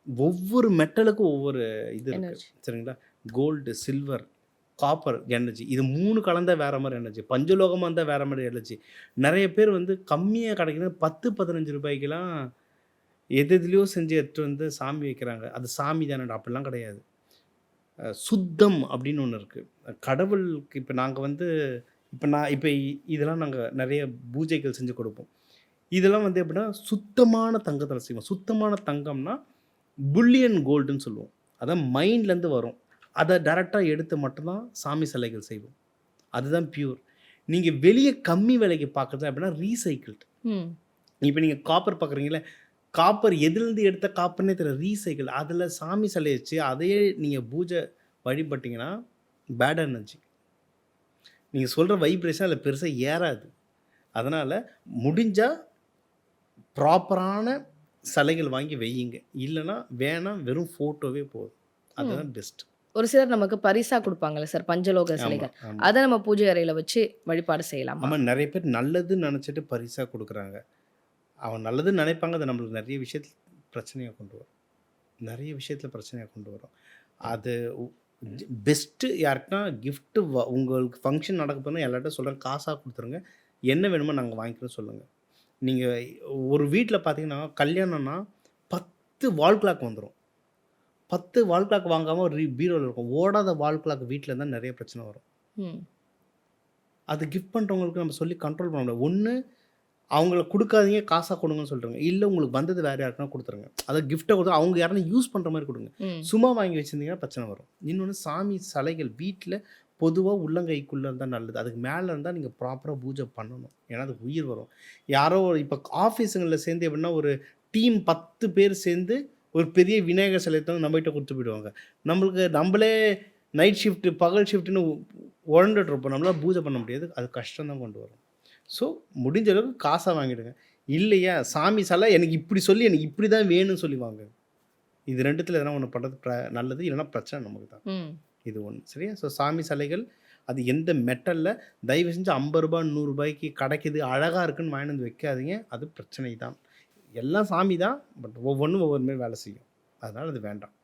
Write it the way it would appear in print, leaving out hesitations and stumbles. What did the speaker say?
ஒவ்வொரு மெட்டலுக்கும் ஒவ்வொரு இது இருக்கு. எனர்ஜி. சரிங்களா? Gold, silver, copper energy. இது 3 கலந்தா வேற மாரி எனர்ஜி. பஞ்சலோகமா இருந்தா வேற மாரி எனர்ஜி. நெறைய பேர் வந்து கம்மியா கிடைக்குது ரூ. 10, 15லாம் எதுலயோ செஞ்சு எடுத்துட்டு வந்து சாமி வைக்கிறாங்க. அது சாமி தானடா! அப்படிலாம் கிடையாது. சுத்தம் அப்படின்னு ஒண்ணு இருக்கு. கடவுளுக்கு இப்ப நாங்க வந்து இப்ப நான் இப்ப இதெல்லாம் நாங்க நெறைய பூஜைகள் செஞ்சு கொடுப்போம். இதெல்லாம் வந்து எப்படின்னா, சுத்தமான தங்கத்தில செய்வோம். சுத்தமான தங்கம்னா, புல்லியன் கோல்டுன்னு சொல்லுவோம். அதான் மைண்ட்லேருந்து வரும். அத டைரக்ட்டா எடுத்து மட்டும் தான் சாமி சிலைகள் செய்வோம். அதுதான் பியூர். நீங்க வெளிய கம்மி விலைக்கு பார்க்குறது அப்படின்னா ரீசைக்கிள்டு. ம். இப்ப நீங்க காப்பர் பார்க்குறீங்கல்ல, காப்பர் எதிலருந்து எடுத்த காப்பர்ன்னே தெரியல. ரீசைக்கிள். அதில சாமி சிலைய வச்சு அதையே நீங்க பூஜை வழிபட்டீங்கன்னா, பேட் எனர்ஜி. நீங்க சொல்ற வைப்ரேஷன் அதில பெருசா ஏறாது. அதனால முடிஞ்சா ப்ராப்பரான சிலைகள் வாங்கி வையுங்க. இல்லன்னா வேணாம் வெறும் ஃபோட்டோவே போதும். ம். அதுதான் பெஸ்ட். ஒரு சிலர் நமக்கு பரிசா குடுப்பாங்கல்ல சார், பஞ்சலோக ஆமா, சிலைகள். ஆமா. அத நம்ம பூஜை அறையில வச்சு வழிபாடு செய்யலாமா? ஆமா நெறைய பேர் நல்லதுன்னு நெனச்சுட்டு பரிசா குடுக்குறாங்க. அவன் நல்லதுன்னு நெனைப்பாங்க. அது நம்மளுக்கு நெறைய விஷயத்துல பிரச்சனைய கொண்டு வரும். நெறைய விஷயத்துல பிரச்சனைய கொண்டு வரும். அது உ பெஸ்ட்டு யாருக்குன்னா கிஃப்ட் உங்களுக்கு ஃபங்ஷன் நடக்க போதுன்னா எல்லார்ட்டயும் சொல்றேன். காசா குடுத்துருங்க. என்ன வேணுமோ நாங்க வாங்கிக்கிறோம் சொல்லுங்க. நீங்க ஒரு வீட்ல பார்த்தீங்கன்னா, கல்யாணம்னா 10 வால் கிளாக் வந்துரும். 10 வால் கிளாக் வாங்காம ஒரு பீரோல இருக்கும். ஓடாத வால் கிளாக் வீட்ல இருந்தா நெறைய பிரச்சனை வரும். ம். அது கிஃப்ட் பண்றவங்களுக்கு நம்ம சொல்லி கண்ட்ரோல் பண்ண முடியாது. ஒண்ணு அவங்கள குடுக்காதீங்க, காசா குடுங்கன்னு சொல்லிருங்க. இல்ல உங்களுக்கு வந்தது வேற யாருக்குனா குடுத்துருங்க. அத கிஃப்ட்டா குடுத்து அவங்க யாருனா யூஸ் பண்ற மாரி குடுங்க. ம். சும்மா வாங்கி வச்சிருந்தீங்கன்னா பிரச்சனை வரும். இன்னொன்னு சாமி சிலைகள் வீட்ல பொதுவா உள்ளங்கைக்குள்ள இருந்தா நல்லது. அதுக்கு மேல இருந்தா நீங்க ப்ராப்பரா பூஜை பண்ணணும். ஏன்னா அதுக்கு உயிர் வரும். யாரோ இப்ப ஆஃபீஸுங்கள்ல சேர்ந்து எப்படின்னா ஒரு டீம் 10 பேர் சேர்ந்து ஒரு பெரிய விநாயகர் சிலைய எடுத்து வந்து நம்மகிட்ட குடுத்துட்டு போயிடுவாங்க. நம்மளுக்கு நம்பளே நைட் ஷிஃப்ட், பகல் ஷிஃப்ட்ன்னு உழண்டுட்டு இருப்போம். நம்மளால பூஜை பண்ண முடியாது. அது கஷ்டம் தான் கொண்டு வரும். ஸோ, முடிஞ்ச அளவுக்கு காசா வாங்கிடுங்க. இல்லையா, சாமி சிலை எனக்கு இப்படி சொல்லி எனக்கு இப்படி தான் வேணும்னு சொல்லி வாங்குங்க. இது 2த்துல எதனா ஒண்ணு பண்றது நல்லது. இல்லன்னா பிரச்சனை நமக்கு தான். ம். இது ஒண்ணு. சரியா? ஸோ, சாமி சிலைகள் அது எந்த மெட்டல்ல தயவு செஞ்சு ரூ. 50 ரூ. 100க்கு கிடைக்குது, அழகா இருக்குன்னு வாங்கிட்டு வந்து வைக்காதீங்க. அது பிரச்சனை தான். எல்லாம் சாமி தான். பட் ஒவ்வொன்னும் ஒவ்வொரு மாரி வேலை செய்யும். அதனால அது வேண்டாம்.